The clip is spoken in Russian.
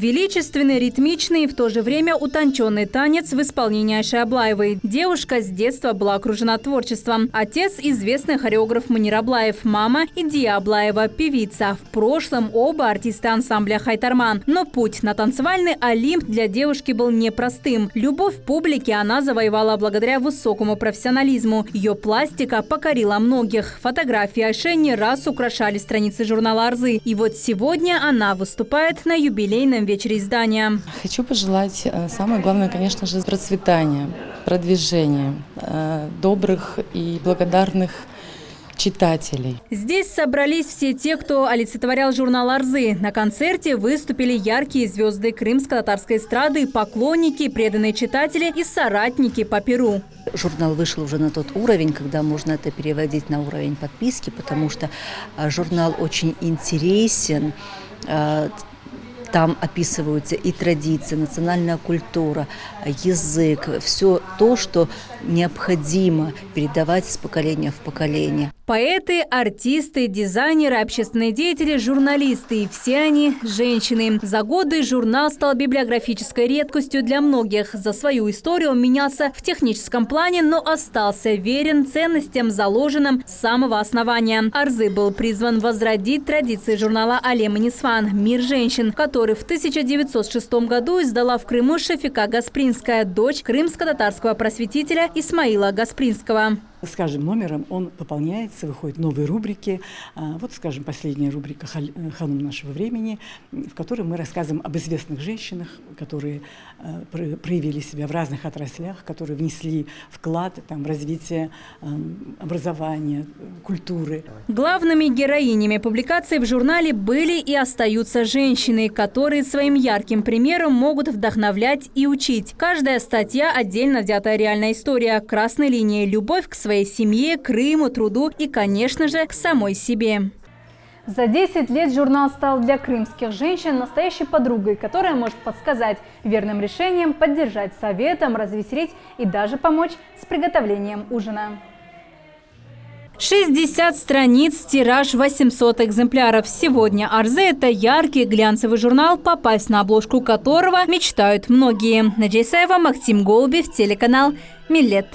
Величественный, ритмичный и в то же время утонченный танец в исполнении Айши Аблаевой. Девушка с детства была окружена творчеством. Отец – известный хореограф Мунир Аблаев, мама – Идия Аблаева, певица. В прошлом оба артисты ансамбля «Хайтарман». Но путь на танцевальный Олимп для девушки был непростым. Любовь публики она завоевала благодаря высокому профессионализму. Ее пластика покорила многих. Фотографии Айши не раз украшали страницы журнала «Арзы». И вот сегодня она выступает на юбилейном вечере издания. Хочу пожелать самое главное, конечно же, процветания, продвижения, добрых и благодарных читателей. Здесь собрались все те, кто олицетворял журнал «Арзы». На концерте выступили яркие звезды крымско-татарской эстрады, поклонники, преданные читатели и соратники по перу. Журнал вышел уже на тот уровень, когда можно это переводить на уровень подписки, потому что журнал очень интересен. Там описываются и традиции, национальная культура, язык, все то, что необходимо передавать из поколения в поколение. Поэты, артисты, дизайнеры, общественные деятели, журналисты. И все они – женщины. За годы журнал стал библиографической редкостью для многих. За свою историю он менялся в техническом плане, но остался верен ценностям, заложенным с самого основания. «Арзы» был призван возродить традиции журнала «Алем и Нисван» «Мир женщин», который в 1906 году издала в Крыму Шафика Гаспринская, дочь крымско-татарского просветителя Исмаила Гаспринского. С каждым номером он пополняется, выходят новые рубрики. Вот, скажем, последняя рубрика «Ханум нашего времени», в которой мы рассказываем об известных женщинах, которые проявили себя в разных отраслях, которые внесли вклад в развитие образования, культуры. Главными героинями публикаций в журнале были и остаются женщины, которые своим ярким примером могут вдохновлять и учить. Каждая статья – отдельно взятая реальная история, красной линией любовь к своей семье, Крыму, труду и, конечно же, к самой себе. За 10 лет журнал стал для крымских женщин настоящей подругой, которая может подсказать верным решением, поддержать советом, развеселить и даже помочь с приготовлением ужина. 60 страниц, тираж 800 экземпляров. Сегодня «Арзы» – это яркий глянцевый журнал, попасть на обложку которого мечтают многие. Наджа Исаева, Максим Голубев, телеканал «Миллет».